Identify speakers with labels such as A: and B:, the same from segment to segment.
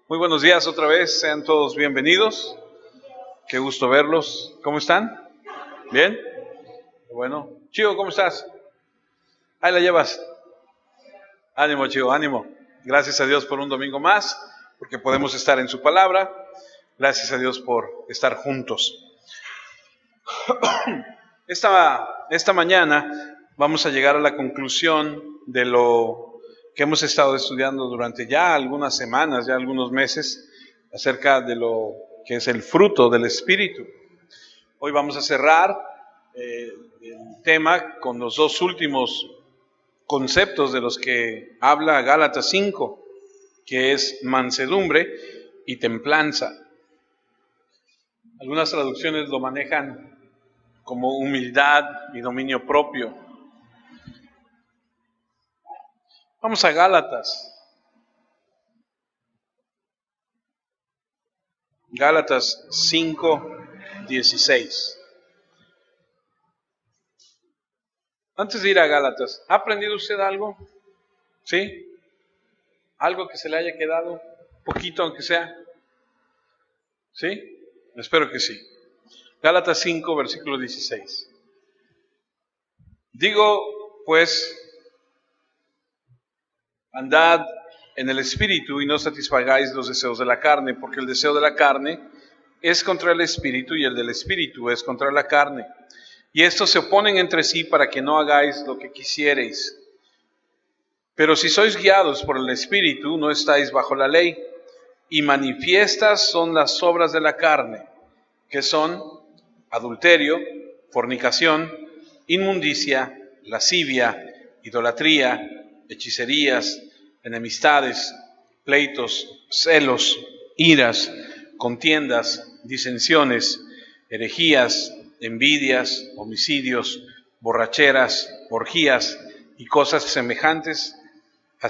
A: Muy buenos días otra vez, sean todos bienvenidos. Qué gusto verlos. ¿Cómo están? ¿Bien? Bueno. Chivo, ¿cómo estás? Ahí la llevas. Ánimo, Chivo, ánimo. Gracias a Dios por un domingo más, porque podemos estar en su palabra. Gracias a Dios por estar juntos. Esta mañana vamos a llegar a la conclusión de lo que hemos estado estudiando durante ya algunas semanas, ya algunos meses, acerca de lo que es el fruto del Espíritu. Hoy vamos a cerrar el tema con los dos últimos conceptos de los que habla Gálatas 5, que es mansedumbre y templanza. Algunas traducciones lo manejan como humildad y dominio propio. Vamos a Gálatas. Gálatas 5:16. Antes de ir a Gálatas, ¿ha aprendido usted algo? ¿Sí? ¿Algo que se le haya quedado? Poquito aunque sea. ¿Sí? Espero que sí. Gálatas 5, versículo 16. Digo, pues, andad en el Espíritu y no satisfagáis los deseos de la carne, porque el deseo de la carne es contra el Espíritu y el del Espíritu es contra la carne. Y estos se oponen entre sí para que no hagáis lo que quisiereis. Pero si sois guiados por el Espíritu, no estáis bajo la ley. Y manifiestas son las obras de la carne, que son adulterio, fornicación, inmundicia, lascivia, idolatría, hechicerías, enemistades, pleitos, celos, iras, contiendas, disensiones, herejías, envidias, homicidios, borracheras, orgías y cosas semejantes a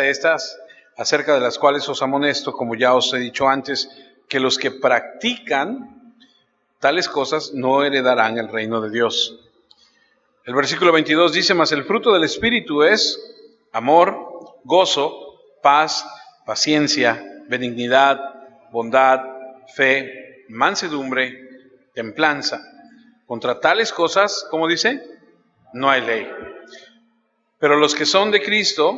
A: estas, acerca de las cuales os amonesto, como ya os he dicho antes, que los que practican tales cosas no heredarán el reino de Dios. El versículo 22 dice, mas el fruto del Espíritu es amor, gozo, paz, paciencia, benignidad, bondad, fe, mansedumbre, templanza. Contra tales cosas, ¿cómo dice? No hay ley. Pero los que son de Cristo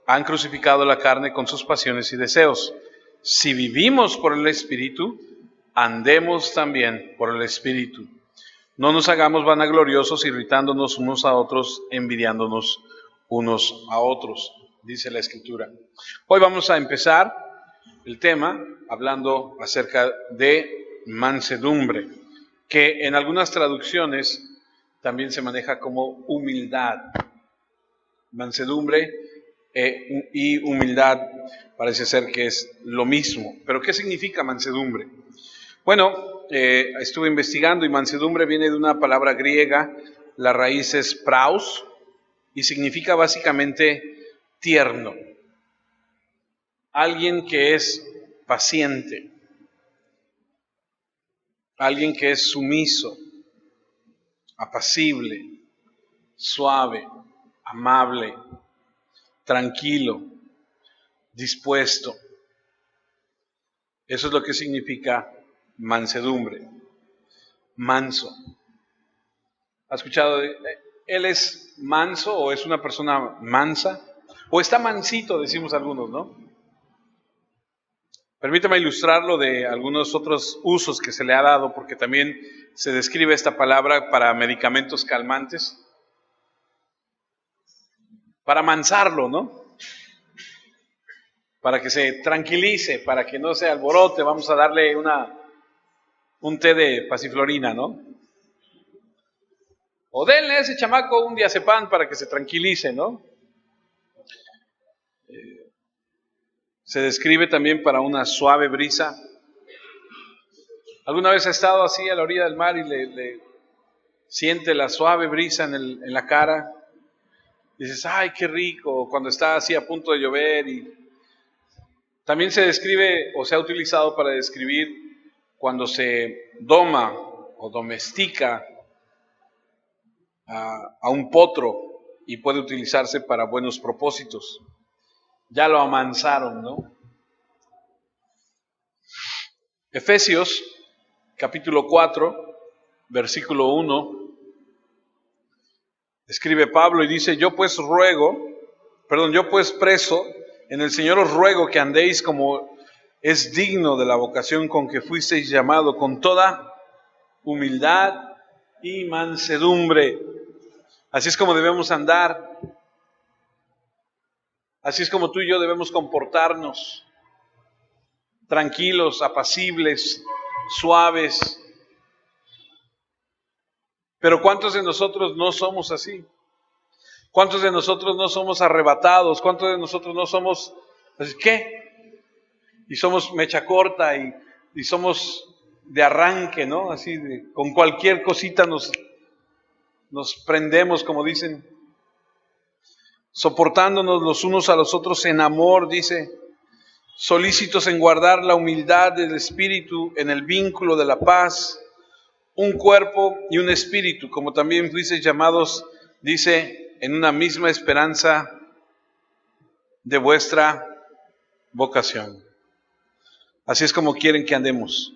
A: han crucificado la carne con sus pasiones y deseos. Si vivimos por el Espíritu, andemos también por el Espíritu. No nos hagamos vanagloriosos, irritándonos unos a otros, envidiándonos unos a otros, dice la Escritura. Hoy vamos a empezar el tema hablando acerca de mansedumbre, que en algunas traducciones también se maneja como humildad. Mansedumbre y humildad parece ser que es lo mismo. ¿Pero qué significa mansedumbre? Bueno, estuve investigando y mansedumbre viene de una palabra griega, la raíz es praus y significa básicamente tierno. Alguien que es paciente, alguien que es sumiso, apacible, suave, amable, tranquilo, dispuesto. Eso es lo que significa mansedumbre. Manso. ¿Has escuchado? ¿Él es manso o es una persona mansa? O está mansito, decimos algunos, ¿no? Permítame ilustrarlo de algunos otros usos que se le ha dado, porque también se describe esta palabra para medicamentos calmantes. Para mansarlo, ¿no? Para que se tranquilice, para que no se alborote, vamos a darle un té de pasiflorina, ¿no? O denle a ese chamaco un diazepam para que se tranquilice, ¿no? Se describe también para una suave brisa. ¿Alguna vez ha estado así a la orilla del mar y le siente la suave brisa en la cara? Dices, ay, qué rico, cuando está así a punto de llover. Y también se describe o se ha utilizado para describir cuando se doma o domestica a un potro y puede utilizarse para buenos propósitos. Ya lo amansaron, ¿no? Efesios capítulo 4, versículo 1, escribe Pablo y dice, yo pues preso, en el Señor os ruego que andéis como es digno de la vocación con que fuisteis llamado, con toda humildad y mansedumbre. Así es como debemos andar, así es como tú y yo debemos comportarnos, tranquilos, apacibles, suaves. Pero ¿cuántos de nosotros no somos así? ¿Cuántos de nosotros no somos arrebatados? ¿Cuántos de nosotros no somos, qué? Y somos mecha corta y somos de arranque, ¿no? Así, con cualquier cosita nos prendemos, como dicen, soportándonos los unos a los otros en amor, dice, solícitos en guardar la humildad del espíritu en el vínculo de la paz, un cuerpo y un espíritu, como también fuisteis llamados, dice, en una misma esperanza de vuestra vocación. Así es como quieren que andemos,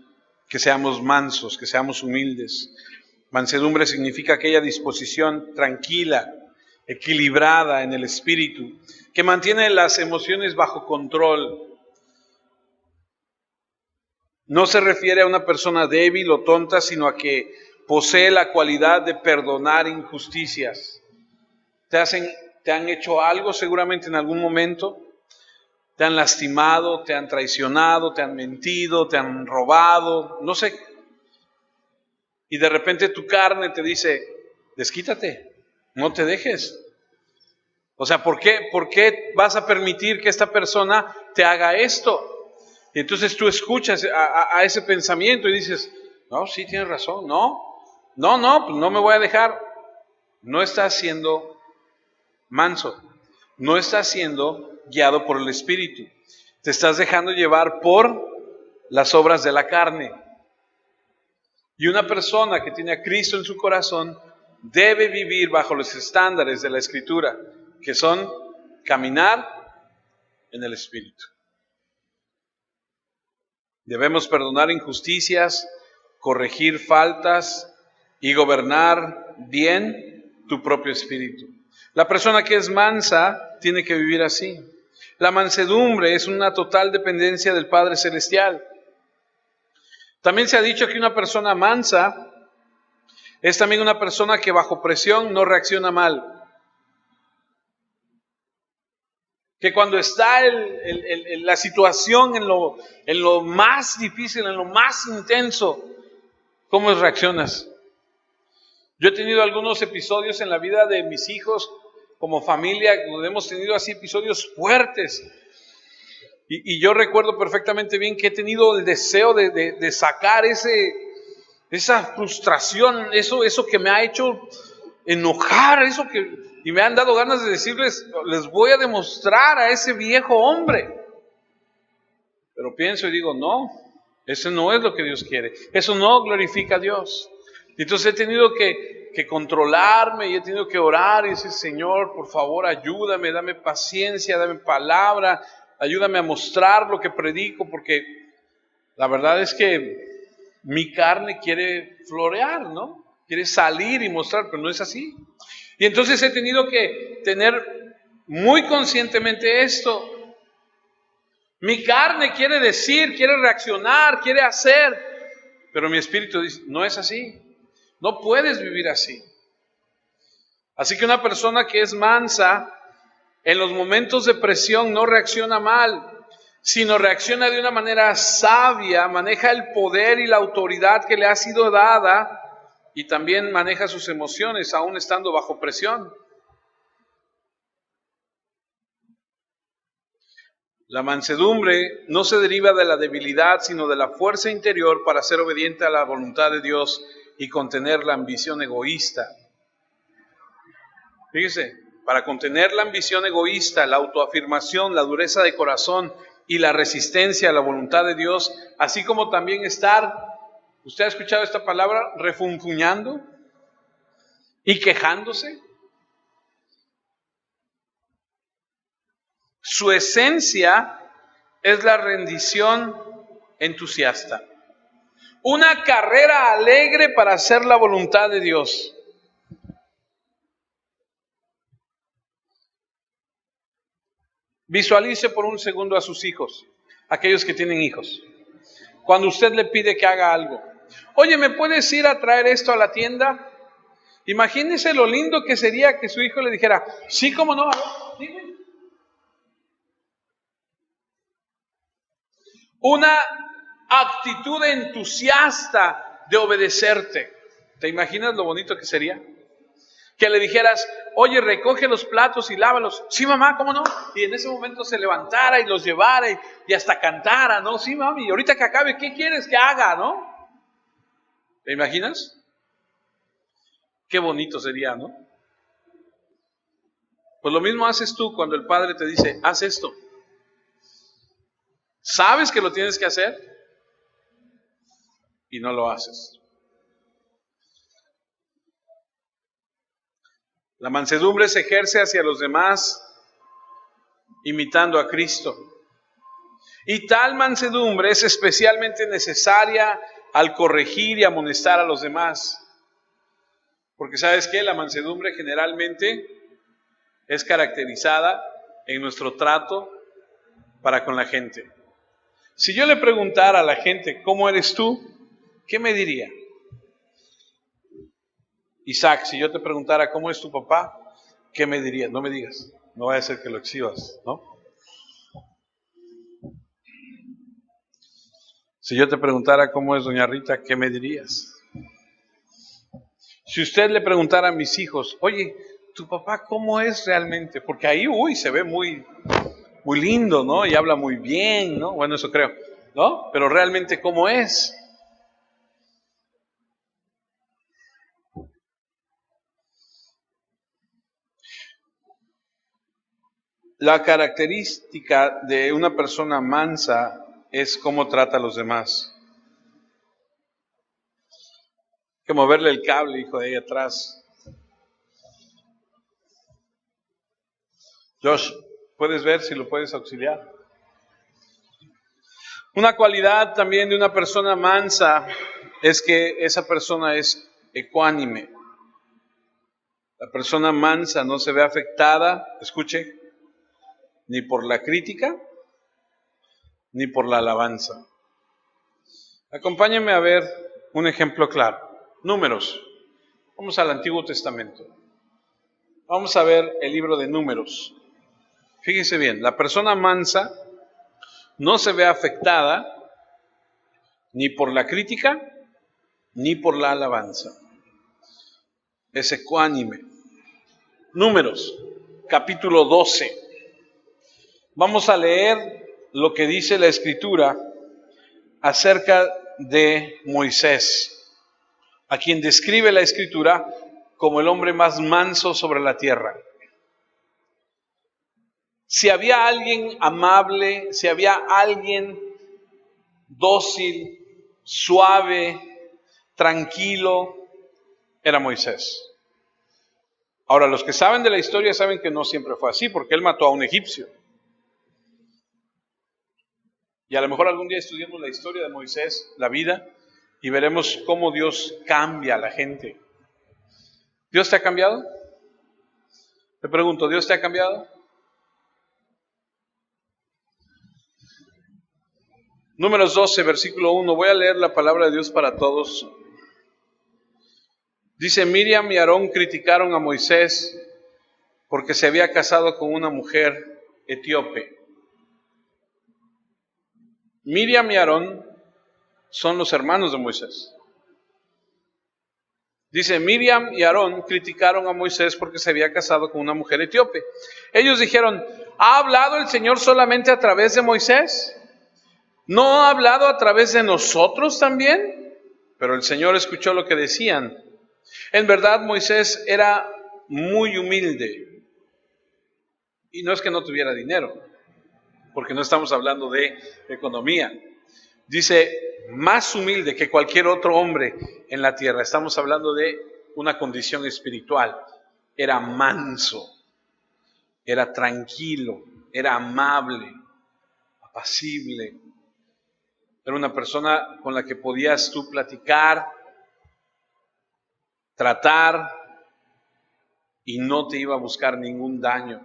A: que seamos mansos, que seamos humildes. Mansedumbre significa aquella disposición tranquila, equilibrada en el espíritu, que mantiene las emociones bajo control. No se refiere a una persona débil o tonta, sino a que posee la cualidad de perdonar injusticias. Te han hecho algo seguramente en algún momento, te han lastimado, te han traicionado, te han mentido, te han robado, no sé. Y de repente tu carne te dice, desquítate, no te dejes. O sea, ¿por qué vas a permitir que esta persona te haga esto? Y entonces tú escuchas a ese pensamiento y dices, no, sí tienes razón, pues no me voy a dejar. No estás siendo manso, no estás siendo guiado por el Espíritu. Te estás dejando llevar por las obras de la carne. Y una persona que tiene a Cristo en su corazón debe vivir bajo los estándares de la Escritura, que son caminar en el Espíritu. Debemos perdonar injusticias, corregir faltas y gobernar bien tu propio espíritu. La persona que es mansa tiene que vivir así. La mansedumbre es una total dependencia del Padre Celestial. También se ha dicho que una persona mansa es también una persona que bajo presión no reacciona mal. Que cuando está la situación en lo más difícil, en lo más intenso, ¿cómo reaccionas? Yo he tenido algunos episodios en la vida de mis hijos, como familia, donde hemos tenido así episodios fuertes. Y yo recuerdo perfectamente bien que he tenido el deseo de sacar esa frustración, eso que me ha hecho enojar, y me han dado ganas de decirles, les voy a demostrar a ese viejo hombre. Pero pienso y digo, no, eso no es lo que Dios quiere, eso no glorifica a Dios. Y entonces he tenido que controlarme y he tenido que orar y decir, Señor, por favor, ayúdame, dame paciencia, dame palabra, ayúdame a mostrar lo que predico, porque la verdad es que mi carne quiere florear, ¿no? Quiere salir y mostrar, pero no es así. Y entonces he tenido que tener muy conscientemente esto. Mi carne quiere decir, quiere reaccionar, quiere hacer, pero mi espíritu dice, no es así. No puedes vivir así. Así que una persona que es mansa, en los momentos de presión no reacciona mal, sino reacciona de una manera sabia, maneja el poder y la autoridad que le ha sido dada y también maneja sus emociones aún estando bajo presión. La mansedumbre no se deriva de la debilidad, sino de la fuerza interior para ser obediente a la voluntad de Dios y contener la ambición egoísta. Fíjese, para contener la ambición egoísta, la autoafirmación, la dureza de corazón y la resistencia a la voluntad de Dios, así como también estar, ¿usted ha escuchado esta palabra? Refunfuñando y quejándose. Su esencia es la rendición entusiasta. Una carrera alegre para hacer la voluntad de Dios. Visualice por un segundo a sus hijos, aquellos que tienen hijos. Cuando usted le pide que haga algo. Oye, ¿me puedes ir a traer esto a la tienda? Imagínese lo lindo que sería que su hijo le dijera, sí, cómo no, dime. Una actitud entusiasta de obedecerte. ¿Te imaginas lo bonito que sería? Que le dijeras, oye, recoge los platos y lávalos. Sí, mamá, ¿cómo no? Y en ese momento se levantara y los llevara y hasta cantara, ¿no? Sí, mami, y ahorita que acabe, ¿qué quieres que haga, no? ¿Te imaginas? Qué bonito sería, ¿no? Pues lo mismo haces tú cuando el Padre te dice, haz esto. Sabes que lo tienes que hacer y no lo haces. La mansedumbre se ejerce hacia los demás imitando a Cristo. Y tal mansedumbre es especialmente necesaria al corregir y amonestar a los demás. Porque ¿sabes qué? La mansedumbre generalmente es caracterizada en nuestro trato para con la gente. Si yo le preguntara a la gente, ¿cómo eres tú? ¿Qué me diría? Isaac, si yo te preguntara, ¿cómo es tu papá? ¿Qué me dirías? No me digas, no vaya a ser que lo exhibas, ¿no? Si yo te preguntara, ¿cómo es doña Rita? ¿Qué me dirías? Si usted le preguntara a mis hijos, oye, ¿tu papá cómo es realmente? Porque ahí, se ve muy lindo, ¿no? Y habla muy bien, ¿no? Bueno, eso creo, ¿no? Pero realmente, ¿cómo es? La característica de una persona mansa es cómo trata a los demás. Hay que moverle el cable, hijo, de ahí atrás. Josh, ¿puedes ver si lo puedes auxiliar? Una cualidad también de una persona mansa es que esa persona es ecuánime. La persona mansa no se ve afectada, escuche, ni por la crítica, ni por la alabanza. Acompáñenme a ver un ejemplo claro. Números. Vamos al Antiguo Testamento. Vamos a ver el libro de Números. Fíjese bien, la persona mansa no se ve afectada ni por la crítica, ni por la alabanza. Es ecuánime. Números, capítulo 12. Vamos a leer lo que dice la Escritura acerca de Moisés, a quien describe la Escritura como el hombre más manso sobre la tierra. Si había alguien amable, si había alguien dócil, suave, tranquilo, era Moisés. Ahora, los que saben de la historia saben que no siempre fue así, porque él mató a un egipcio. Y a lo mejor algún día estudiemos la historia de Moisés, la vida, y veremos cómo Dios cambia a la gente. ¿Dios te ha cambiado? Te pregunto, ¿Dios te ha cambiado? Números 12, versículo 1. Voy a leer la palabra de Dios para todos. Dice, Miriam y Aarón criticaron a Moisés porque se había casado con una mujer etíope. Miriam y Aarón son los hermanos de Moisés. Dice, Miriam y Aarón criticaron a Moisés porque se había casado con una mujer etíope. Ellos dijeron, ¿ha hablado el Señor solamente a través de Moisés? ¿No ha hablado a través de nosotros también? Pero el Señor escuchó lo que decían. En verdad, Moisés era muy humilde. Y no es que no tuviera dinero, porque no estamos hablando de economía. Dice, más humilde que cualquier otro hombre en la tierra. Estamos hablando de una condición espiritual. Era manso, era tranquilo, era amable, apacible. Era una persona con la que podías tú platicar, tratar, y no te iba a buscar ningún daño.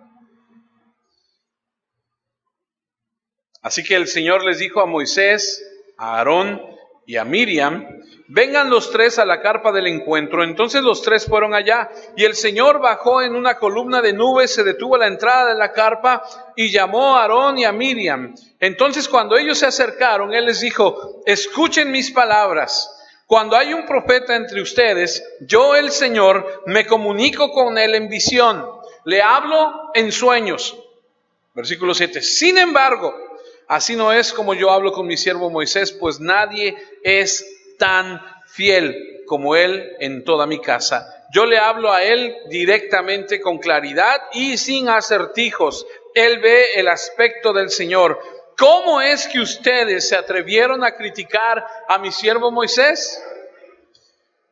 A: Así que el Señor les dijo a Moisés, a Aarón y a Miriam: vengan los tres a la carpa del encuentro. Entonces los tres fueron allá, y el Señor bajó en una columna de nubes, se detuvo a la entrada de la carpa y llamó a Aarón y a Miriam. Entonces cuando ellos se acercaron, Él les dijo: escuchen mis palabras. Cuando hay un profeta entre ustedes, yo, el Señor, me comunico con él en visión, le hablo en sueños. Versículo 7. Sin embargo, así no es como yo hablo con mi siervo Moisés, pues nadie es tan fiel como él en toda mi casa. Yo le hablo a él directamente, con claridad y sin acertijos. Él ve el aspecto del Señor. ¿Cómo es que ustedes se atrevieron a criticar a mi siervo Moisés?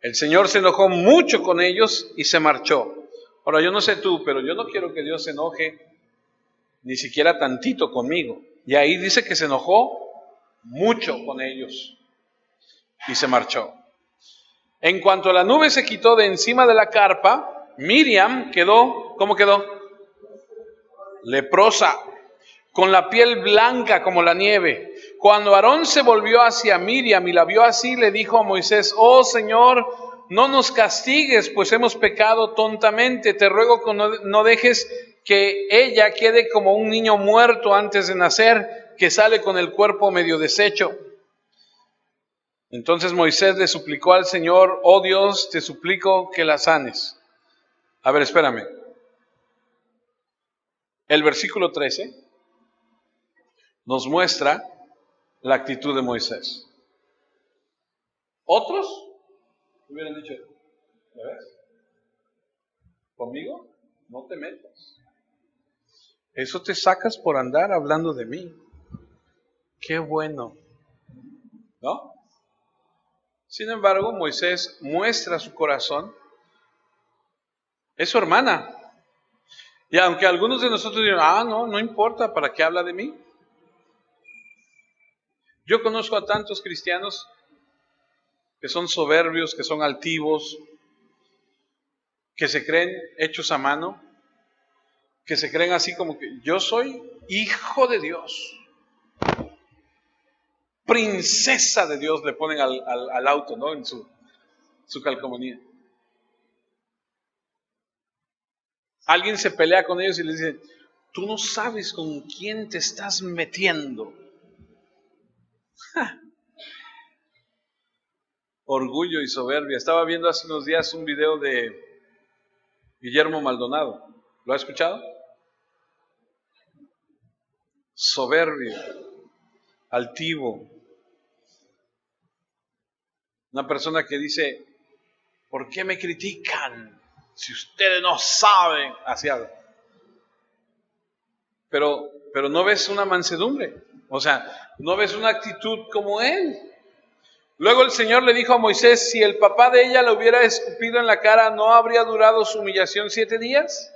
A: El Señor se enojó mucho con ellos y se marchó. Ahora, yo no sé tú, pero yo no quiero que Dios se enoje ni siquiera tantito conmigo. Y ahí dice que se enojó mucho con ellos y se marchó. En cuanto la nube se quitó de encima de la carpa, Miriam quedó, ¿cómo quedó? Leprosa, con la piel blanca como la nieve. Cuando Aarón se volvió hacia Miriam y la vio así, le dijo a Moisés: oh Señor, no nos castigues, pues hemos pecado tontamente. Te ruego que no dejes que ella quede como un niño muerto antes de nacer, que sale con el cuerpo medio deshecho. Entonces Moisés le suplicó al Señor: oh Dios, te suplico que la sanes. A ver, espérame. El versículo 13 nos muestra la actitud de Moisés. Otros hubieran dicho: ¿ya ves? ¿Conmigo? No te metas. Eso te sacas por andar hablando de mí. Qué bueno, ¿no? Sin embargo, Moisés muestra su corazón. Es su hermana. Y aunque algunos de nosotros digan: no importa, ¿para qué habla de mí? Yo conozco a tantos cristianos que son soberbios, que son altivos, que se creen hechos a mano, que se creen así como que yo soy hijo de Dios, princesa de Dios, le ponen al auto, ¿no? En su calcomanía. Alguien se pelea con ellos y les dice: tú no sabes con quién te estás metiendo. Orgullo y soberbia. Estaba viendo hace unos días un video de Guillermo Maldonado. ¿Lo ha escuchado? Soberbio, altivo. Una persona que dice: ¿por qué me critican si ustedes no saben? Así habla. Pero no ves una mansedumbre. O sea, no ves una actitud como él. Luego el Señor le dijo a Moisés: si el papá de ella le hubiera escupido en la cara, ¿no habría durado su humillación 7 días?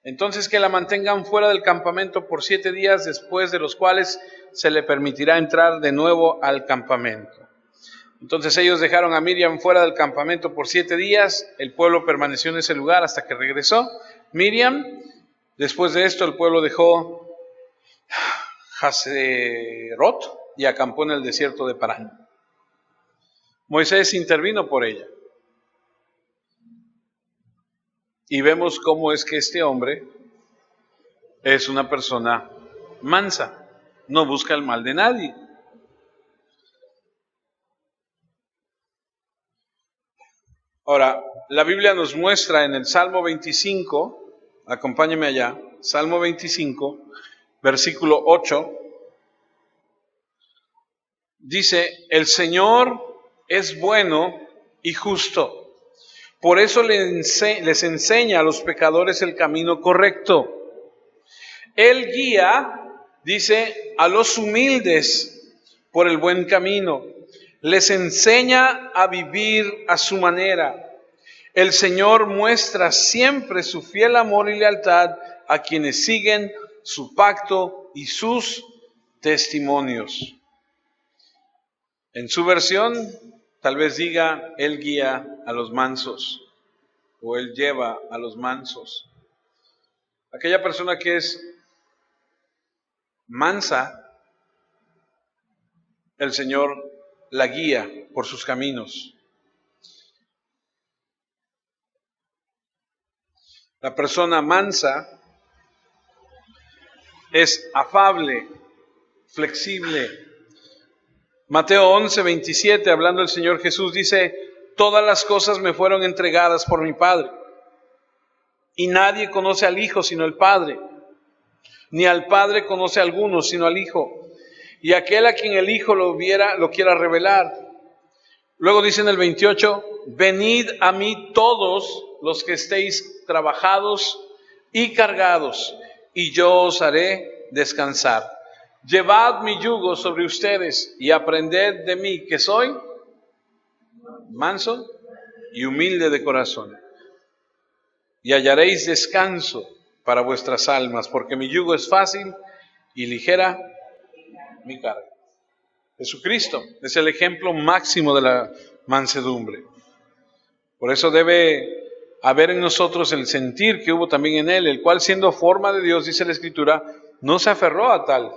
A: Entonces que la mantengan fuera del campamento por 7 días, después de los cuales se le permitirá entrar de nuevo al campamento. Entonces ellos dejaron a Miriam fuera del campamento por 7 días. El pueblo permaneció en ese lugar hasta que regresó Miriam. Después de esto el pueblo dejó Haserot y acampó en el desierto de Parán. Moisés intervino por ella. Y vemos cómo es que este hombre es una persona mansa, no busca el mal de nadie. Ahora, la Biblia nos muestra en el Salmo 25, acompáñeme allá, Salmo 25, versículo 8, dice: el Señor es bueno y justo. Por eso les enseña a los pecadores el camino correcto. Él guía, dice, a los humildes por el buen camino. Les enseña a vivir a su manera. El Señor muestra siempre su fiel amor y lealtad a quienes siguen su pacto y sus testimonios. En su versión, tal vez diga, Él guía a los mansos o Él lleva a los mansos. Aquella persona que es mansa, el Señor la guía por sus caminos. La persona mansa es afable, flexible. Mateo 11:27, hablando el Señor Jesús, dice: todas las cosas me fueron entregadas por mi Padre, y nadie conoce al Hijo sino el Padre, ni al Padre conoce a alguno sino al Hijo, y aquel a quien el Hijo lo quiera revelar. Luego dice en el 28, venid a mí todos los que estéis trabajados y cargados, y yo os haré descansar. Llevad mi yugo sobre ustedes y aprended de mí, que soy manso y humilde de corazón, y hallaréis descanso para vuestras almas, porque mi yugo es fácil y ligera mi carga. Jesucristo es el ejemplo máximo de la mansedumbre. Por eso debe haber en nosotros el sentir que hubo también en Él, el cual, siendo forma de Dios, dice la Escritura, no se aferró a tal,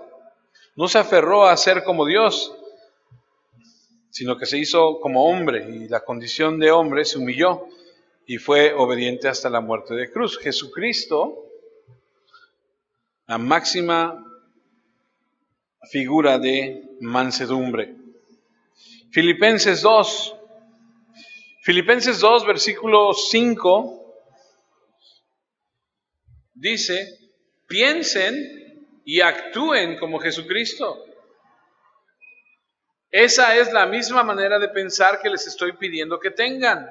A: no se aferró a ser como Dios, sino que se hizo como hombre, y la condición de hombre se humilló y fue obediente hasta la muerte de cruz. Jesucristo, la máxima figura de mansedumbre. Filipenses 2, versículo 5, dice: piensen y actúen como Jesucristo. Esa es la misma manera de pensar que les estoy pidiendo que tengan.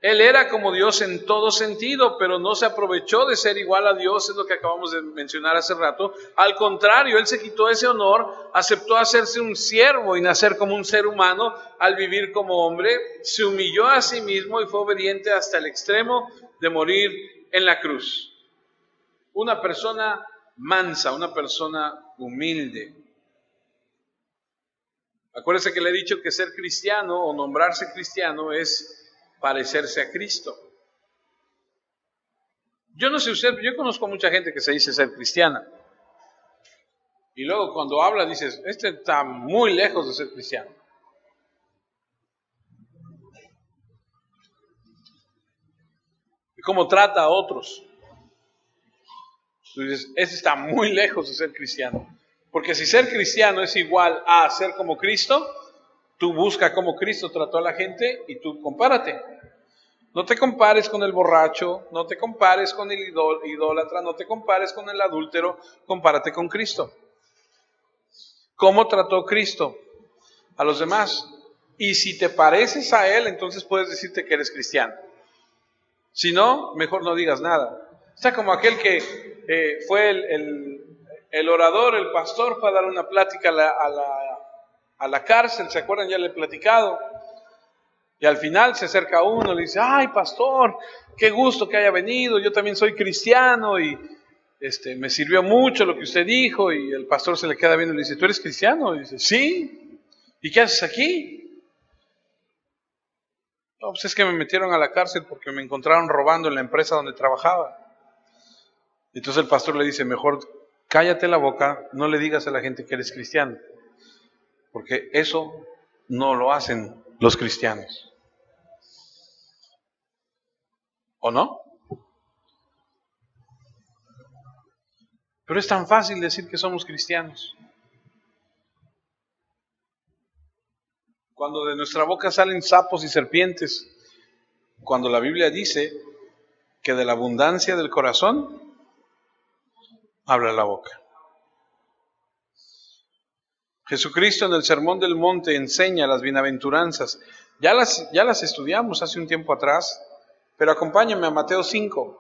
A: Él era como Dios en todo sentido, pero no se aprovechó de ser igual a Dios, es lo que acabamos de mencionar hace rato. Al contrario, Él se quitó ese honor, aceptó hacerse un siervo y nacer como un ser humano. Al vivir como hombre, se humilló a sí mismo y fue obediente hasta el extremo de morir en la cruz. Una persona mansa, una persona humilde. Acuérdese que le he dicho que ser cristiano o nombrarse cristiano es parecerse a Cristo. Yo no sé usted, yo conozco mucha gente que se dice ser cristiana. Y luego cuando habla dices, este está muy lejos de ser cristiano. Y cómo trata a otros. Tú dices, este está muy lejos de ser cristiano. Porque si ser cristiano es igual a ser como Cristo, tú busca cómo Cristo trató a la gente y tú compárate. No te compares con el borracho, no te compares con el idólatra, no te compares con el adúltero, compárate con Cristo. ¿Cómo trató Cristo a los demás? Y si te pareces a Él, entonces puedes decirte que eres cristiano. Si no, mejor no digas nada. Está como aquel que fue el orador, el pastor, para dar una plática a la cárcel, ¿se acuerdan? Ya le he platicado. Y al final se acerca uno y le dice, ay pastor, qué gusto que haya venido, yo también soy cristiano y me sirvió mucho lo que usted dijo. Y el pastor se le queda viendo y le dice, ¿tú eres cristiano? Y dice, sí. ¿Y qué haces aquí? No, pues es que me metieron a la cárcel porque me encontraron robando en la empresa donde trabajaba. Entonces el pastor le dice, mejor cállate la boca, no le digas a la gente que eres cristiano, porque eso no lo hacen los cristianos. ¿O no? Pero es tan fácil decir que somos cristianos. Cuando de nuestra boca salen sapos y serpientes, cuando la Biblia dice que de la abundancia del corazón habla la boca. Jesucristo en el Sermón del Monte enseña las bienaventuranzas. Ya las estudiamos hace un tiempo atrás, pero acompáñenme a Mateo 5.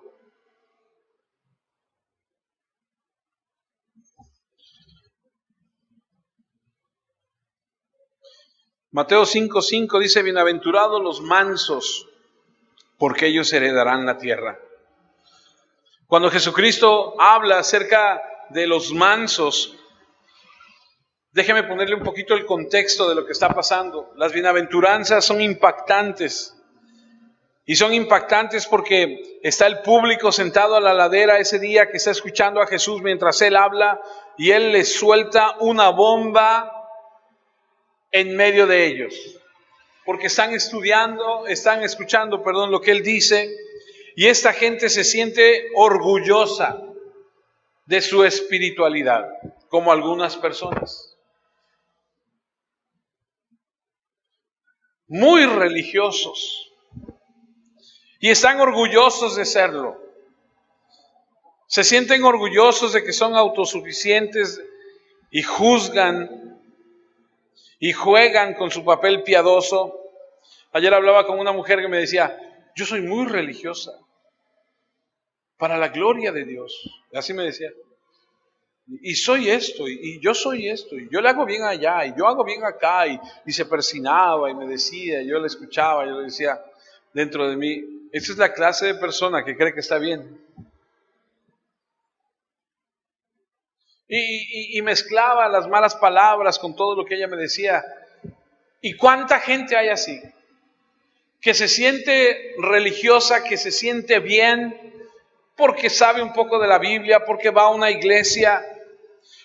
A: Mateo 5:5 dice, bienaventurados los mansos, porque ellos heredarán la tierra. Cuando Jesucristo habla acerca de los mansos, Déjeme ponerle un poquito el contexto de lo que está pasando. Las bienaventuranzas son impactantes. Y son impactantes porque está el público sentado a la ladera ese día que está escuchando a Jesús mientras Él habla y Él les suelta una bomba en medio de ellos. Porque están escuchando, lo que Él dice, y esta gente se siente orgullosa de su espiritualidad, como algunas personas. Muy religiosos. Y están orgullosos de serlo. Se sienten orgullosos de que son autosuficientes y juzgan y juegan con su papel piadoso. Ayer hablaba con una mujer que me decía, yo soy muy religiosa, para la gloria de Dios. Así me decía. Y soy esto, y yo soy esto, y yo le hago bien allá, y yo hago bien acá, y se persinaba y me decía, yo le escuchaba, yo le decía dentro de mí, esa es la clase de persona que cree que está bien. Y mezclaba las malas palabras con todo lo que ella me decía. ¿Y cuánta gente hay así? Que se siente religiosa, que se siente bien, porque sabe un poco de la Biblia, porque va a una iglesia,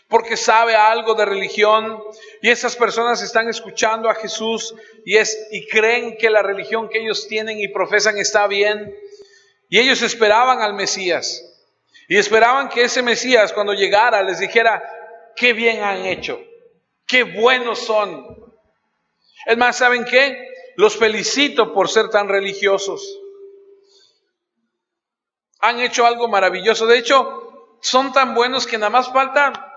A: porque sabe algo de religión, y esas personas están escuchando a Jesús y creen que la religión que ellos tienen y profesan está bien, y ellos esperaban al Mesías, y esperaban que ese Mesías cuando llegara les dijera, qué bien han hecho, qué buenos son. Es más, ¿saben qué? Los felicito por ser tan religiosos. Han hecho algo maravilloso. De hecho, son tan buenos que nada más falta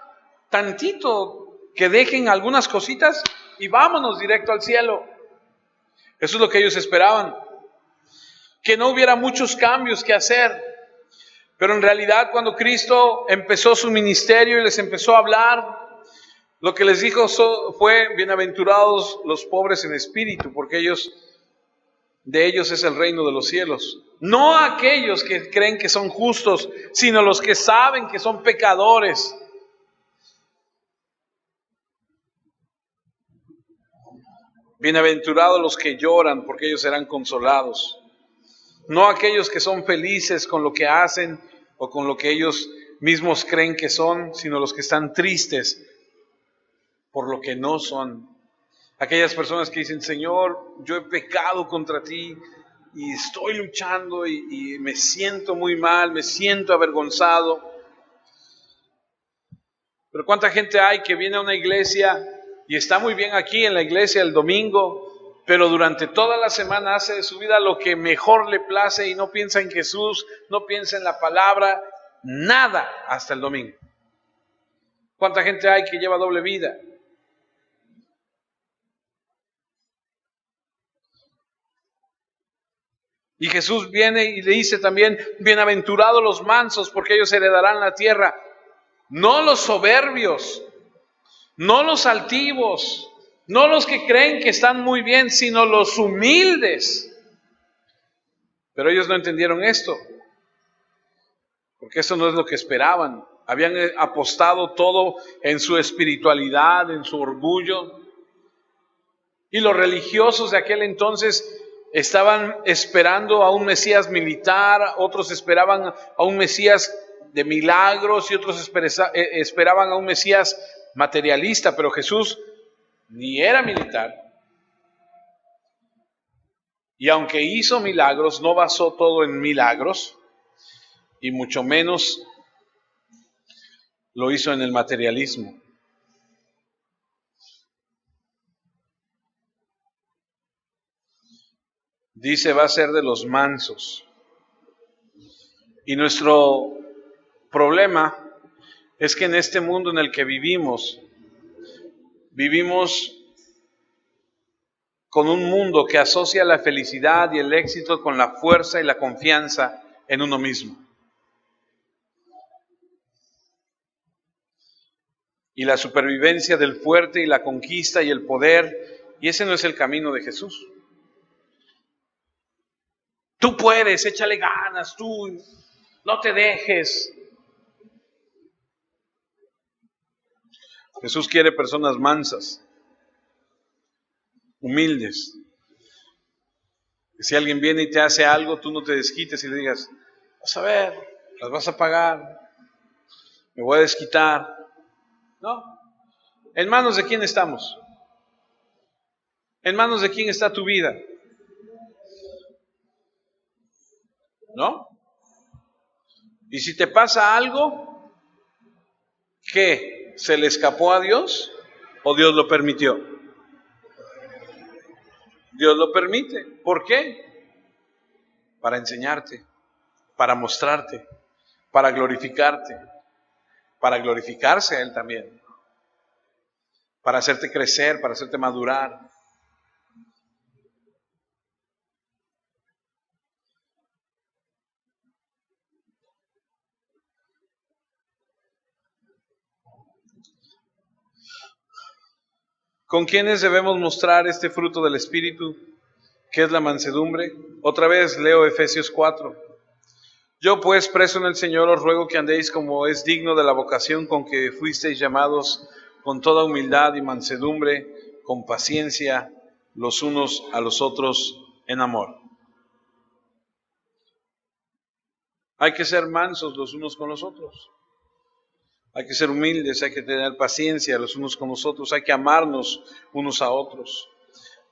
A: tantito que dejen algunas cositas y vámonos directo al cielo. Eso es lo que ellos esperaban. Que no hubiera muchos cambios que hacer. Pero en realidad cuando Cristo empezó su ministerio y les empezó a hablar, lo que les dijo fue, bienaventurados los pobres en espíritu, porque de ellos es el reino de los cielos. No aquellos que creen que son justos, sino los que saben que son pecadores. Bienaventurados los que lloran, porque ellos serán consolados. No aquellos que son felices con lo que hacen o con lo que ellos mismos creen que son, sino los que están tristes por lo que no son. Aquellas personas que dicen, Señor, yo he pecado contra ti y estoy luchando y me siento muy mal, me siento avergonzado. Pero ¿cuánta gente hay que viene a una iglesia y está muy bien aquí en la iglesia el domingo, pero durante toda la semana hace de su vida lo que mejor le place y no piensa en Jesús, no piensa en la palabra, nada hasta el domingo? ¿Cuánta gente hay que lleva doble vida? Y Jesús viene y le dice también, bienaventurados los mansos, porque ellos heredarán la tierra. No los soberbios, no los altivos, no los que creen que están muy bien, sino los humildes. Pero ellos no entendieron esto, porque eso no es lo que esperaban. Habían apostado todo en su espiritualidad, en su orgullo. Y los religiosos de aquel entonces estaban esperando a un Mesías militar, otros esperaban a un Mesías de milagros y otros esperaban a un Mesías materialista, pero Jesús ni era militar. Y aunque hizo milagros, no basó todo en milagros, y mucho menos lo hizo en el materialismo. Dice, va a ser de los mansos. Y nuestro problema es que en este mundo en el que vivimos con un mundo que asocia la felicidad y el éxito con la fuerza y la confianza en uno mismo. Y la supervivencia del fuerte y la conquista y el poder, y ese no es el camino de Jesús. Tú puedes, échale ganas, tú no te dejes. Jesús quiere personas mansas, humildes. Que si alguien viene y te hace algo, tú no te desquites y le digas, vas a ver, las vas a pagar, me voy a desquitar. No. ¿En manos de quién estamos? ¿En manos de quién está tu vida? ¿No? Y si te pasa algo, ¿qué? ¿Se le escapó a Dios o Dios lo permitió? Dios lo permite. ¿Por qué? Para enseñarte, para mostrarte, para glorificarte, para glorificarse a Él también, para hacerte crecer, para hacerte madurar. ¿Con quiénes debemos mostrar este fruto del Espíritu? ¿Qué es la mansedumbre? Otra vez leo Efesios 4. Yo pues, preso en el Señor, os ruego que andéis como es digno de la vocación con que fuisteis llamados, con toda humildad y mansedumbre, con paciencia, los unos a los otros en amor. Hay que ser mansos los unos con los otros. Hay que ser humildes, hay que tener paciencia los unos con los otros, hay que amarnos unos a otros.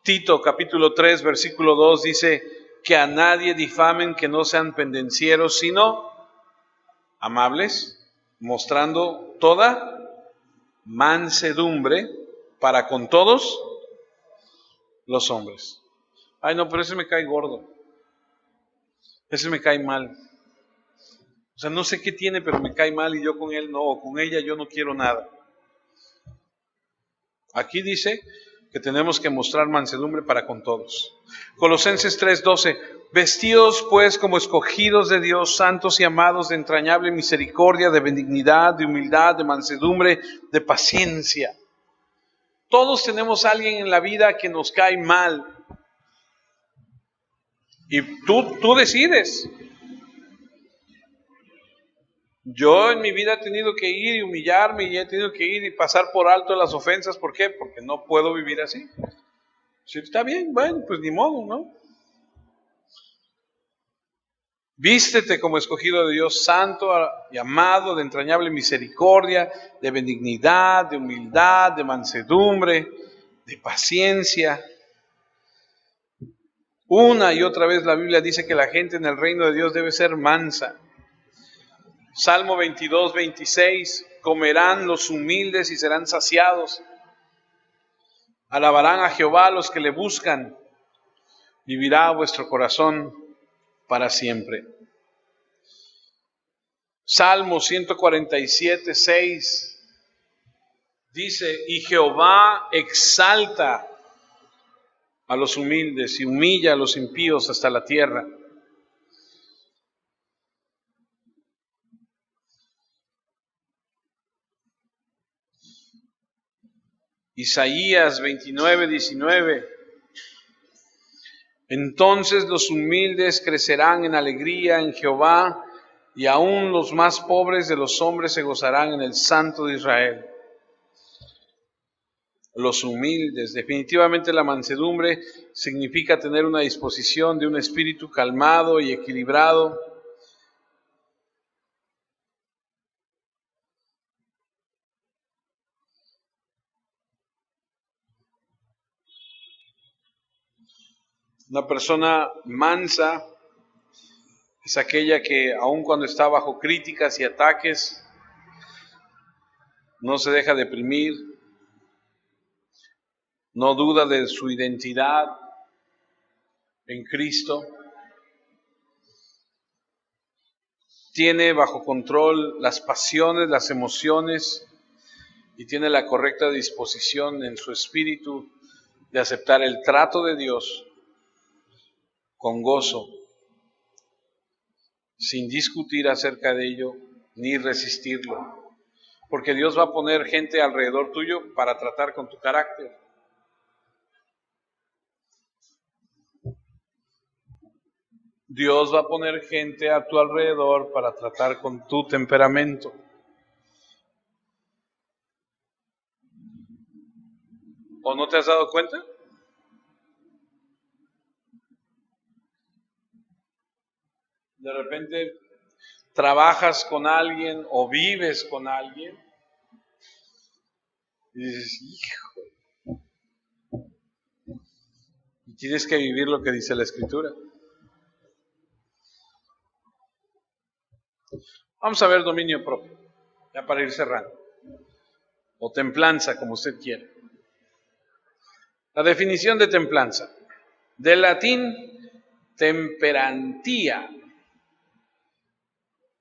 A: Tito capítulo 3 versículo 2 dice que a nadie difamen, que no sean pendencieros, sino amables, mostrando toda mansedumbre para con todos los hombres. Ay no, pero ese me cae gordo, ese me cae mal. O sea, no sé qué tiene, pero me cae mal y yo con él no, o con ella yo no quiero nada. Aquí dice que tenemos que mostrar mansedumbre para con todos. Colosenses 3:12, vestidos pues como escogidos de Dios, santos y amados, de entrañable misericordia, de benignidad, de humildad, de mansedumbre, de paciencia. Todos tenemos a alguien en la vida que nos cae mal. Y tú decides. Yo en mi vida he tenido que ir y humillarme y he tenido que ir y pasar por alto las ofensas. ¿Por qué? Porque no puedo vivir así. Si está bien, bueno, pues ni modo, ¿no? Vístete como escogido de Dios, santo y amado, de entrañable misericordia, de benignidad, de humildad, de mansedumbre, de paciencia. Una y otra vez la Biblia dice que la gente en el reino de Dios debe ser mansa. Salmo 22:26, comerán los humildes y serán saciados. Alabarán a Jehová los que le buscan. Vivirá vuestro corazón para siempre. Salmo 147:6 dice, y Jehová exalta a los humildes y humilla a los impíos hasta la tierra. Isaías 29:19. Entonces los humildes crecerán en alegría en Jehová, y aún los más pobres de los hombres se gozarán en el Santo de Israel. Los humildes, definitivamente la mansedumbre significa tener una disposición de un espíritu calmado y equilibrado. Una persona mansa es aquella que aun cuando está bajo críticas y ataques, no se deja deprimir, no duda de su identidad en Cristo, tiene bajo control las pasiones, las emociones y tiene la correcta disposición en su espíritu de aceptar el trato de Dios con gozo, sin discutir acerca de ello ni resistirlo. Porque Dios va a poner gente alrededor tuyo para tratar con tu carácter. Dios va a poner gente a tu alrededor para tratar con tu temperamento. ¿O no te has dado cuenta? De repente trabajas con alguien o vives con alguien y dices, hijo, y tienes que vivir lo que dice la Escritura. Vamos a ver dominio propio, ya para ir cerrando, o templanza, como usted quiera. La definición de templanza, del latín temperantía.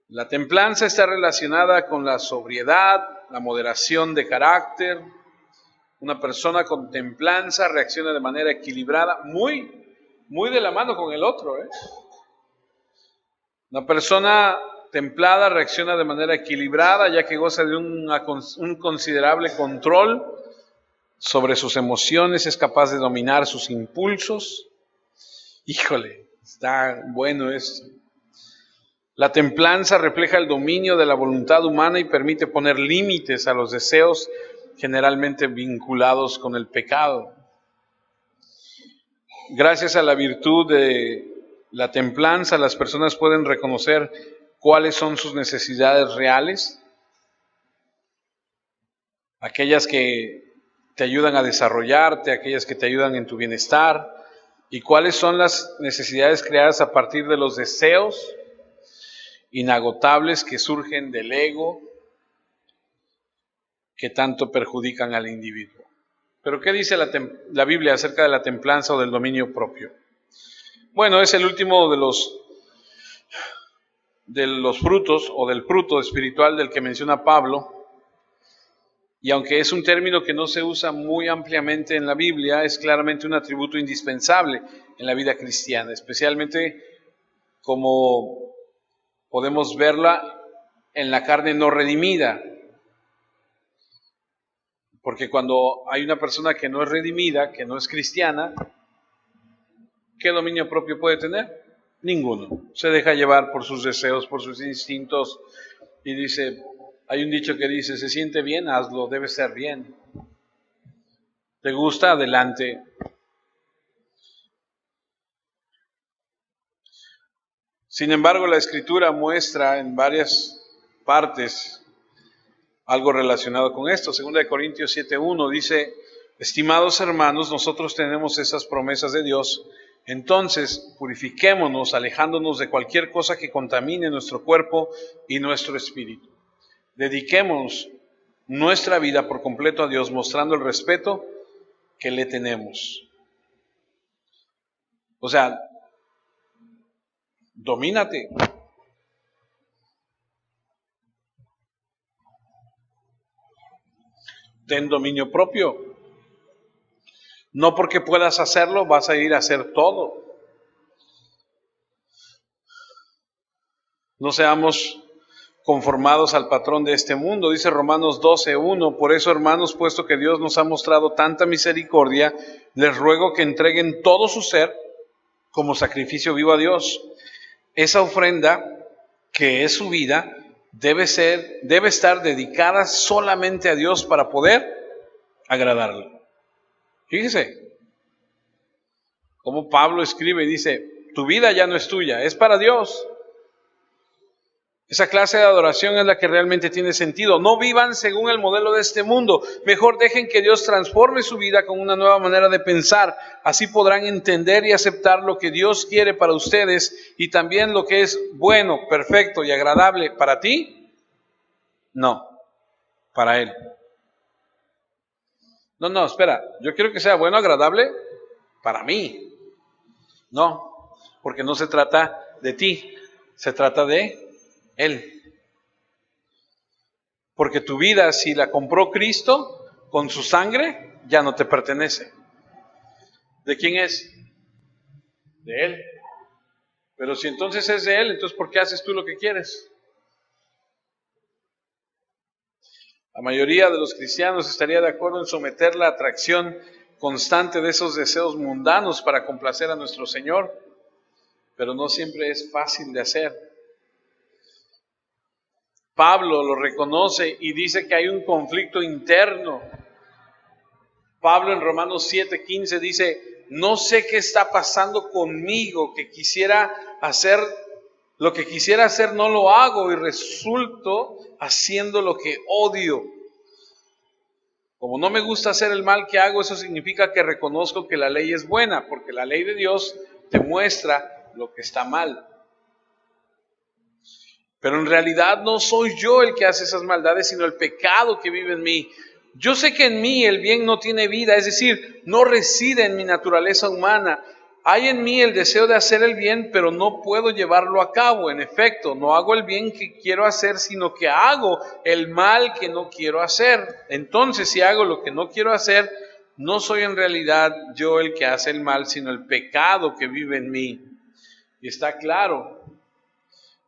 A: La templanza está relacionada con la sobriedad, la moderación de carácter. Una persona con templanza reacciona de manera equilibrada, muy de la mano con el otro. Una persona templada reacciona de manera equilibrada, ya que goza de un considerable control sobre sus emociones, es capaz de dominar sus impulsos. Híjole, está bueno esto. La templanza refleja el dominio de la voluntad humana y permite poner límites a los deseos generalmente vinculados con el pecado. Gracias a la virtud de la templanza, las personas pueden reconocer cuáles son sus necesidades reales, aquellas que te ayudan a desarrollarte, aquellas que te ayudan en tu bienestar, y cuáles son las necesidades creadas a partir de los deseos inagotables que surgen del ego, que tanto perjudican al individuo. Pero ¿qué dice la Biblia acerca de la templanza o del dominio propio? Bueno, es el último de los frutos o del fruto espiritual del que menciona Pablo. Y aunque es un término que no se usa muy ampliamente en la Biblia, es claramente un atributo indispensable en la vida cristiana, especialmente como podemos verla en la carne no redimida. Porque cuando hay una persona que no es redimida, que no es cristiana, ¿qué dominio propio puede tener? Ninguno. Se deja llevar por sus deseos, por sus instintos, y dice, hay un dicho que dice, se siente bien, hazlo, debe ser bien. ¿Te gusta? Adelante. Sin embargo, la Escritura muestra en varias partes algo relacionado con esto. 2 Corintios 7:1 dice, estimados hermanos, nosotros tenemos esas promesas de Dios, entonces purifiquémonos alejándonos de cualquier cosa que contamine nuestro cuerpo y nuestro espíritu. Dediquemos nuestra vida por completo a Dios, mostrando el respeto que le tenemos. O sea, domínate. Ten dominio propio. No porque puedas hacerlo, vas a ir a hacer todo. No seamos conformados al patrón de este mundo. Dice Romanos 12:1, por eso, hermanos, puesto que Dios nos ha mostrado tanta misericordia, les ruego que entreguen todo su ser como sacrificio vivo a Dios. Esa ofrenda, que es su vida, debe estar dedicada solamente a Dios para poder agradarle. Fíjese cómo Pablo escribe y dice, tu vida ya no es tuya, es para Dios. Esa clase de adoración es la que realmente tiene sentido. No vivan según el modelo de este mundo. Mejor dejen que Dios transforme su vida con una nueva manera de pensar. Así podrán entender y aceptar lo que Dios quiere para ustedes y también lo que es bueno, perfecto y agradable para ti. No, para Él. No, espera. Yo quiero que sea bueno, agradable para mí. No, porque no se trata de ti, se trata de Él. Porque tu vida, si la compró Cristo con su sangre, ya no te pertenece. ¿De quién es? De Él. Pero si entonces es de Él, entonces ¿por qué haces tú lo que quieres? La mayoría de los cristianos estaría de acuerdo en someter la atracción constante de esos deseos mundanos para complacer a nuestro Señor, pero no siempre es fácil de hacer. Pablo lo reconoce y dice que hay un conflicto interno. Pablo en Romanos 7:15 dice, no sé qué está pasando conmigo, que quisiera hacer, lo que quisiera hacer no lo hago y resulto haciendo lo que odio. Como no me gusta hacer el mal que hago, eso significa que reconozco que la ley es buena, porque la ley de Dios te muestra lo que está mal. Pero en realidad no soy yo el que hace esas maldades, sino el pecado que vive en mí. Yo sé que en mí el bien no tiene vida, es decir, no reside en mi naturaleza humana. Hay en mí el deseo de hacer el bien, pero no puedo llevarlo a cabo. En efecto, no hago el bien que quiero hacer, sino que hago el mal que no quiero hacer. Entonces, si hago lo que no quiero hacer, no soy en realidad yo el que hace el mal, sino el pecado que vive en mí. Y está claro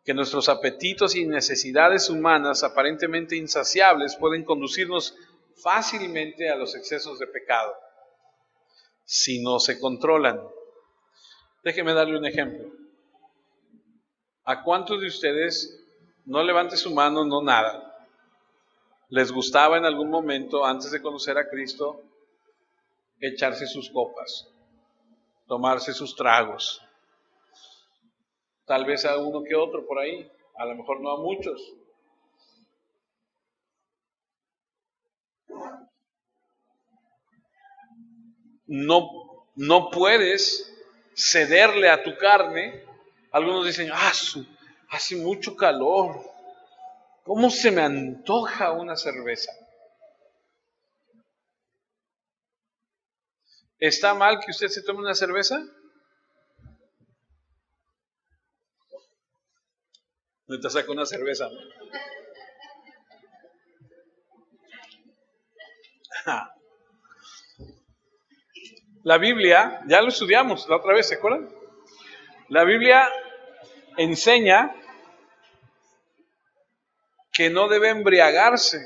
A: que nuestros apetitos y necesidades humanas aparentemente insaciables pueden conducirnos fácilmente a los excesos de pecado si no se controlan. Déjeme darle un ejemplo. ¿A cuántos de ustedes, no levante su mano, no nada, les gustaba en algún momento, antes de conocer a Cristo, echarse sus copas, tomarse sus tragos? Tal vez a uno que otro por ahí, a lo mejor no a muchos. No puedes cederle a tu carne. Algunos dicen, hace mucho calor, ¿cómo se me antoja una cerveza? ¿Está mal que usted se tome una cerveza? No te saca una cerveza, ¿no? La Biblia, ya lo estudiamos la otra vez, ¿se acuerdan? La Biblia enseña que no debe embriagarse.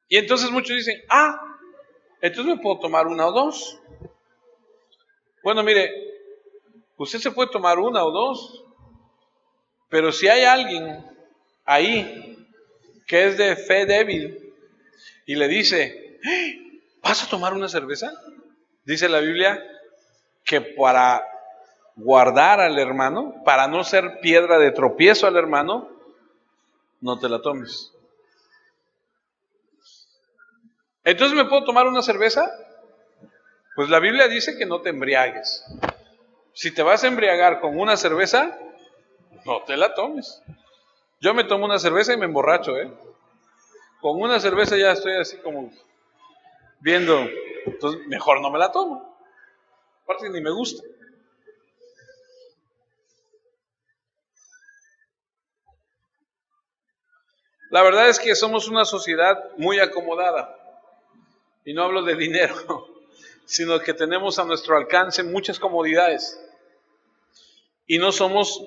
A: Y entonces muchos dicen, entonces me puedo tomar una o dos. Bueno, mire, usted se puede tomar una o dos, pero si hay alguien ahí que es de fe débil y le dice, ¿vas a tomar una cerveza? Dice la Biblia que para guardar al hermano, para no ser piedra de tropiezo al hermano, no te la tomes. Entonces, ¿me puedo tomar una cerveza? Pues la Biblia dice que no te embriagues. Si te vas a embriagar con una cerveza, no te la tomes. Yo me tomo una cerveza y me emborracho, Con una cerveza ya estoy así como viendo, entonces mejor no me la tomo. Aparte ni me gusta. La verdad es que somos una sociedad muy acomodada. Y no hablo de dinero, sino que tenemos a nuestro alcance muchas comodidades. Y no somos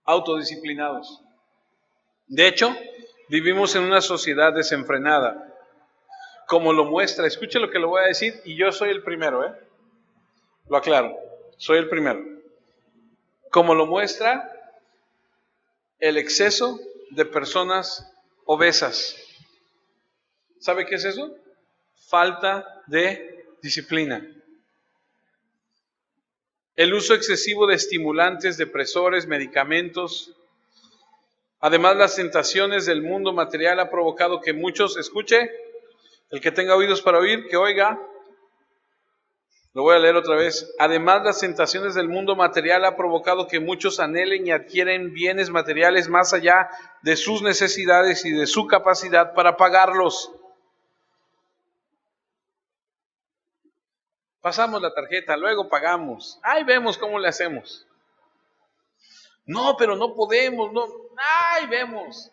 A: autodisciplinados. De hecho, vivimos en una sociedad desenfrenada. Como lo muestra, escuche lo que le voy a decir, y yo soy el primero, Lo aclaro, soy el primero. Como lo muestra el exceso de personas obesas. ¿Sabe qué es eso? Falta de disciplina. El uso excesivo de estimulantes, depresores, medicamentos. Además, las tentaciones del mundo material ha provocado que muchos, escuche, el que tenga oídos para oír, que oiga. Lo voy a leer otra vez. Además, las tentaciones del mundo material ha provocado que muchos anhelen y adquieren bienes materiales más allá de sus necesidades y de su capacidad para pagarlos. Pasamos la tarjeta, luego pagamos. Ahí vemos cómo le hacemos. No, pero no podemos, no. Ahí vemos.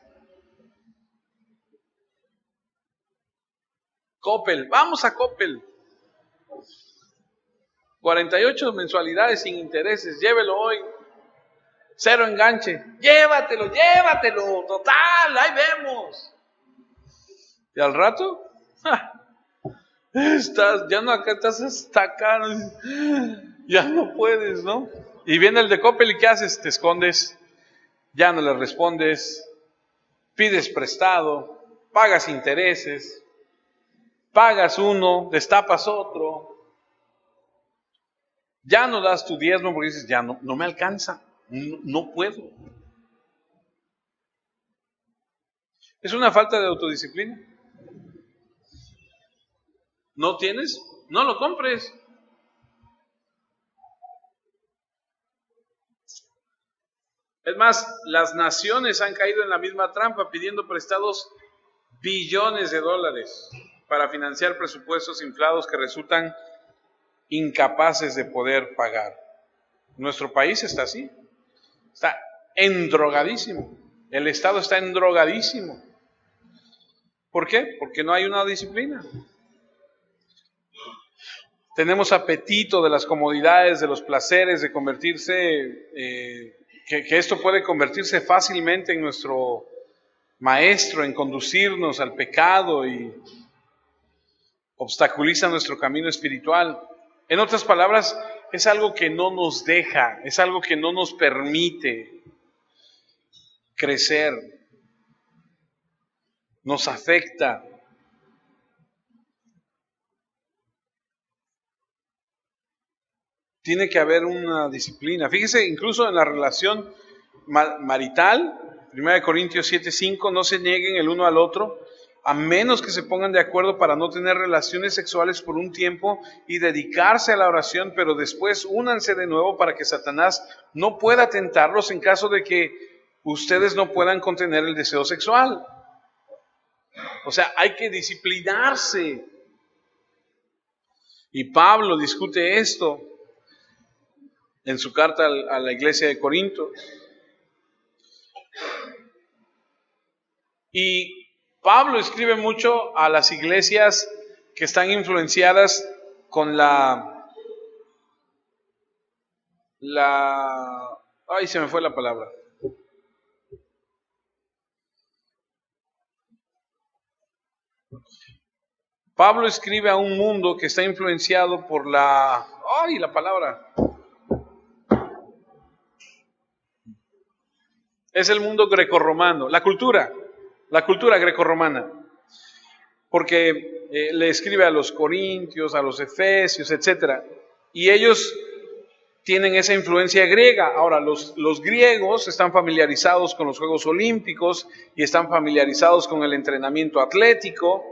A: Coppel, vamos a Coppel. 48 mensualidades sin intereses, llévelo hoy. 0 enganche, llévatelo, total, ahí vemos. Y al rato, acá estás hasta acá, ya no puedes, ¿no? Y viene el de Coppel y ¿qué haces? Te escondes, ya no le respondes, pides prestado, pagas intereses, pagas uno, destapas otro, ya no das tu diezmo porque dices, ya no me alcanza, no puedo. Es una falta de autodisciplina. ¿No tienes? No lo compres. Es más, las naciones han caído en la misma trampa pidiendo prestados billones de dólares para financiar presupuestos inflados que resultan incapaces de poder pagar. Nuestro país está así, está endrogadísimo. El Estado está endrogadísimo. ¿Por qué? Porque no hay una disciplina. Tenemos apetito de las comodidades, de los placeres, de convertirse, que esto puede convertirse fácilmente en nuestro maestro, en conducirnos al pecado y obstaculiza nuestro camino espiritual. En otras palabras, es algo que no nos deja, es algo que no nos permite crecer, nos afecta. Tiene que haber una disciplina. Fíjese, incluso en la relación marital, 1 Corintios 7:5, no se nieguen el uno al otro, a menos que se pongan de acuerdo para no tener relaciones sexuales por un tiempo y dedicarse a la oración, pero después únanse de nuevo para que Satanás no pueda tentarlos en caso de que ustedes no puedan contener el deseo sexual. O sea, hay que disciplinarse. Y Pablo discute esto en su carta a la iglesia de Corinto. Y Pablo escribe mucho a las iglesias que están influenciadas con ay, se me fue la palabra. Pablo escribe a un mundo que está influenciado por la palabra. Es el mundo grecorromano, la cultura grecorromana. Porque le escribe a los corintios, a los efesios, etc. Y ellos tienen esa influencia griega. Ahora, los griegos están familiarizados con los Juegos Olímpicos y están familiarizados con el entrenamiento atlético.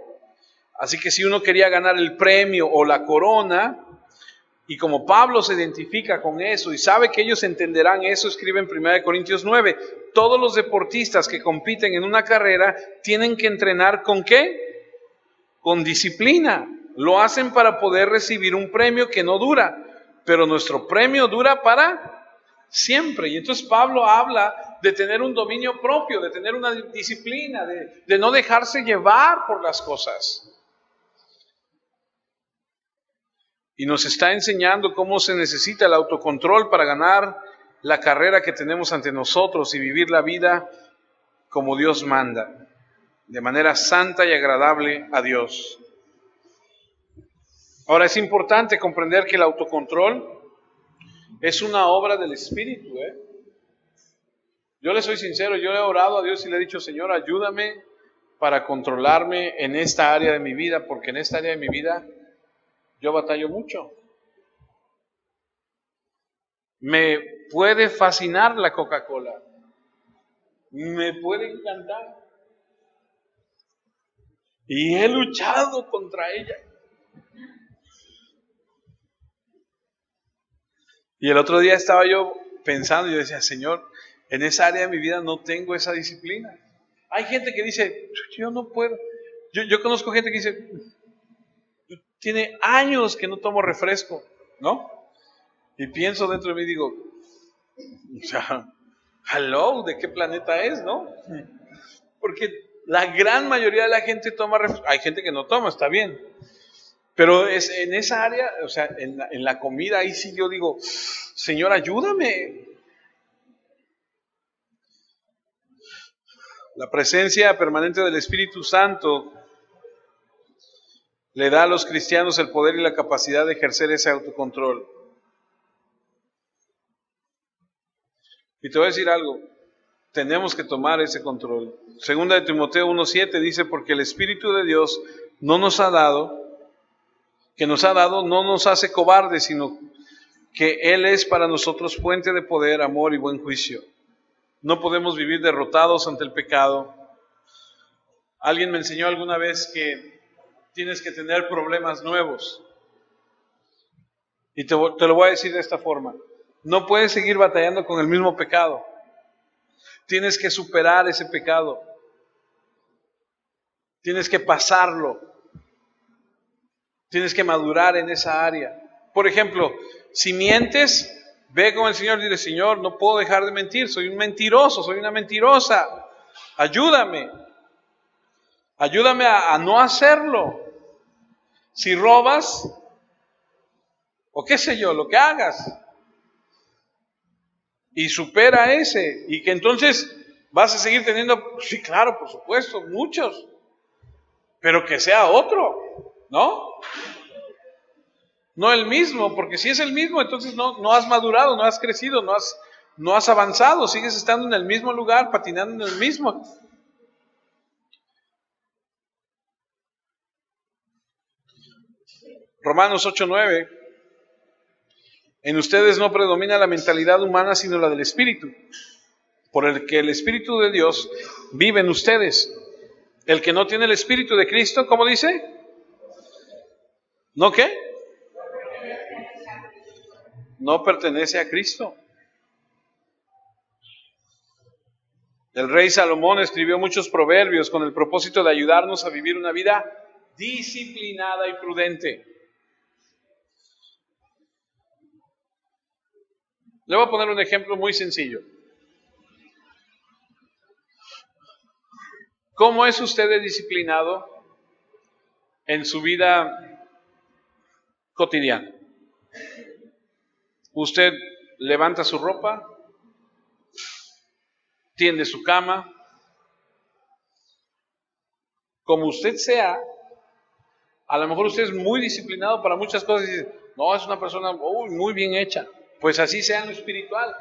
A: Así que si uno quería ganar el premio o la corona, y como Pablo se identifica con eso y sabe que ellos entenderán eso, escribe en 1 Corintios 9, todos los deportistas que compiten en una carrera tienen que entrenar ¿con qué? Con disciplina. Lo hacen para poder recibir un premio que no dura, pero nuestro premio dura para siempre. Y entonces Pablo habla de tener un dominio propio, de tener una disciplina, de no dejarse llevar por las cosas. Y nos está enseñando cómo se necesita el autocontrol para ganar la carrera que tenemos ante nosotros y vivir la vida como Dios manda, de manera santa y agradable a Dios. Ahora, es importante comprender que el autocontrol es una obra del Espíritu. Yo le soy sincero, yo he orado a Dios y le he dicho, Señor, ayúdame para controlarme en esta área de mi vida, porque en esta área de mi vida yo batallo mucho. Me puede fascinar la Coca-Cola, me puede encantar, y he luchado contra ella. Y el otro día estaba yo pensando, yo decía, Señor, en esa área de mi vida no tengo esa disciplina. Hay gente que dice, yo no puedo. Yo conozco gente que dice, tiene años que no tomo refresco, ¿no? Y pienso dentro de mí y digo, o sea, hello, ¿de qué planeta es, no? Porque la gran mayoría de la gente toma refresco. Hay gente que no toma, está bien. Pero es en esa área, o sea, en la comida, ahí sí yo digo, Señor, ayúdame. La presencia permanente del Espíritu Santo le da a los cristianos el poder y la capacidad de ejercer ese autocontrol. Y te voy a decir algo, tenemos que tomar ese control. Segunda de Timoteo 1:7 dice, porque el Espíritu de Dios no nos ha dado, no nos hace cobardes, sino que Él es para nosotros fuente de poder, amor y buen juicio. No podemos vivir derrotados ante el pecado. Alguien me enseñó alguna vez que tienes que tener problemas nuevos. Y te lo voy a decir de esta forma. No puedes seguir batallando con el mismo pecado. Tienes que superar ese pecado. Tienes que pasarlo. Tienes que madurar en esa área. Por ejemplo, si mientes, ve con el Señor y dile, Señor, no puedo dejar de mentir, soy un mentiroso, soy una mentirosa. Ayúdame. Ayúdame a no hacerlo. Si robas, o qué sé yo, lo que hagas. Y supera ese. Y que entonces vas a seguir teniendo, sí, claro, por supuesto, muchos. Pero que sea otro, ¿no? No el mismo, porque si es el mismo, entonces no has madurado, no has crecido, no has avanzado, sigues estando en el mismo lugar, patinando en el mismo. Romanos 8:9. En ustedes no predomina la mentalidad humana, sino la del Espíritu, por el que el Espíritu de Dios vive en ustedes. El que no tiene el Espíritu de Cristo, ¿cómo dice? ¿No qué? No pertenece a Cristo. El rey Salomón escribió muchos proverbios con el propósito de ayudarnos a vivir una vida disciplinada y prudente. Le voy a poner un ejemplo muy sencillo. ¿Cómo es usted disciplinado en su vida cotidiana? Usted levanta su ropa, tiende su cama, como usted sea. A lo mejor usted es muy disciplinado para muchas cosas y dice, no, es una persona muy bien hecha. Pues así sea en lo espiritual.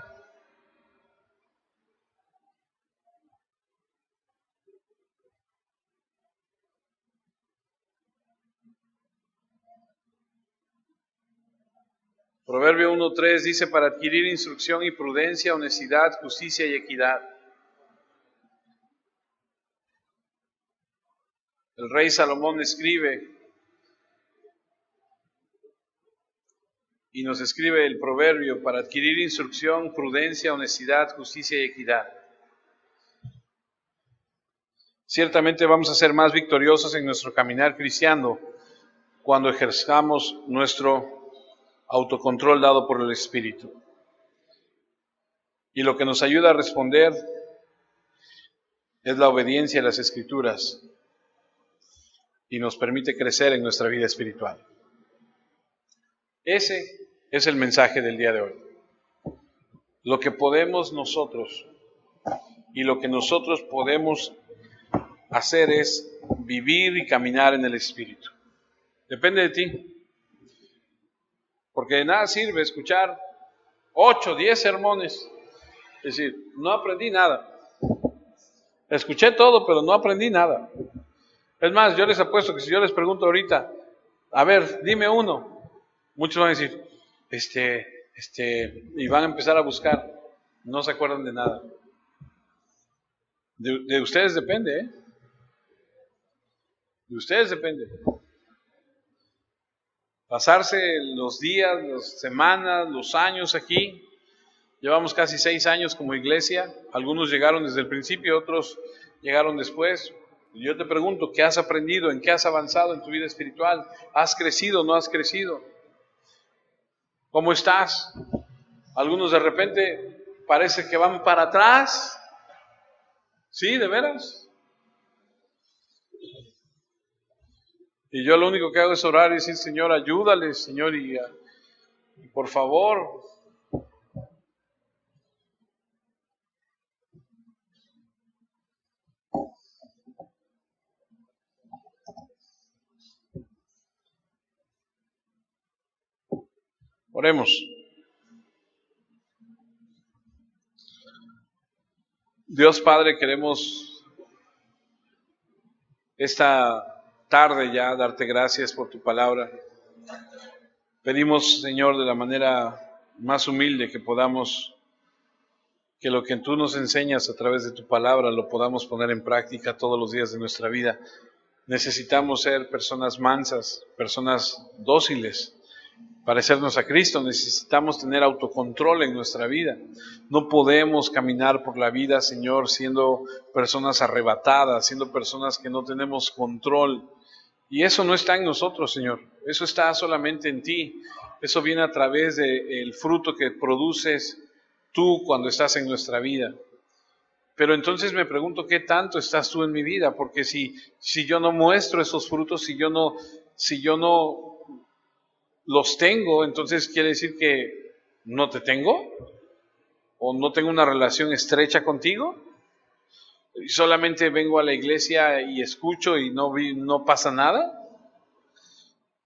A: Proverbio 1:3 dice, para adquirir instrucción y prudencia, honestidad, justicia y equidad. El rey Salomón escribe y nos escribe el proverbio para adquirir instrucción, prudencia, honestidad, justicia y equidad. Ciertamente vamos a ser más victoriosos en nuestro caminar cristiano cuando ejerzamos nuestro autocontrol dado por el Espíritu. Y lo que nos ayuda a responder es la obediencia a las Escrituras y nos permite crecer en nuestra vida espiritual. Ese es el mensaje del día de hoy. Lo que podemos nosotros y lo que nosotros podemos hacer es vivir y caminar en el Espíritu. Depende de ti. Porque de nada sirve escuchar 8, 10 sermones. Es decir, no aprendí nada. Escuché todo, pero no aprendí nada. Es más, yo les apuesto que si yo les pregunto ahorita, a ver, dime uno, muchos van a decir, y van a empezar a buscar, no se acuerdan de nada. De ustedes depende, ¿eh? De ustedes depende. Pasarse los días, las semanas, los años aquí. Llevamos casi 6 años como iglesia. Algunos llegaron desde el principio, otros llegaron después. Yo te pregunto, ¿qué has aprendido? ¿En qué has avanzado en tu vida espiritual? ¿Has crecido o no has crecido? ¿Cómo estás? Algunos de repente parece que van para atrás. Sí, de veras. Y yo lo único que hago es orar y decir, Señor, ayúdales, Señor, y por favor. Oremos. Dios Padre, queremos esta tarde ya darte gracias por tu palabra. Pedimos, Señor, de la manera más humilde que podamos, que lo que tú nos enseñas a través de tu palabra lo podamos poner en práctica todos los días de nuestra vida. Necesitamos ser personas mansas, personas dóciles, parecernos a Cristo. Necesitamos tener autocontrol en nuestra vida. No podemos caminar por la vida, Señor, siendo personas arrebatadas, siendo personas que no tenemos control. Y eso no está en nosotros, Señor. Eso está solamente en ti. Eso viene a través del fruto que produces tú cuando estás en nuestra vida. Pero entonces me pregunto, ¿qué tanto estás tú en mi vida? Porque si yo no muestro esos frutos, si yo no los tengo, entonces quiere decir que no te tengo, o no tengo una relación estrecha contigo, y solamente vengo a la iglesia y escucho y no pasa nada.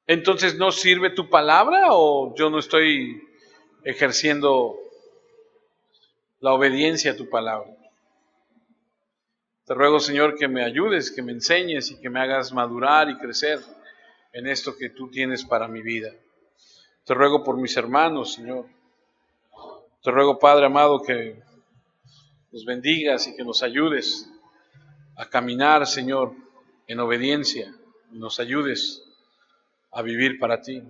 A: Entonces, ¿no sirve tu palabra o yo no estoy ejerciendo la obediencia a tu palabra? Te ruego, Señor, que me ayudes, que me enseñes y que me hagas madurar y crecer en esto que tú tienes para mi vida. Te ruego por mis hermanos, Señor. Te ruego, Padre amado, que nos bendigas y que nos ayudes a caminar, Señor, en obediencia, y nos ayudes a vivir para ti.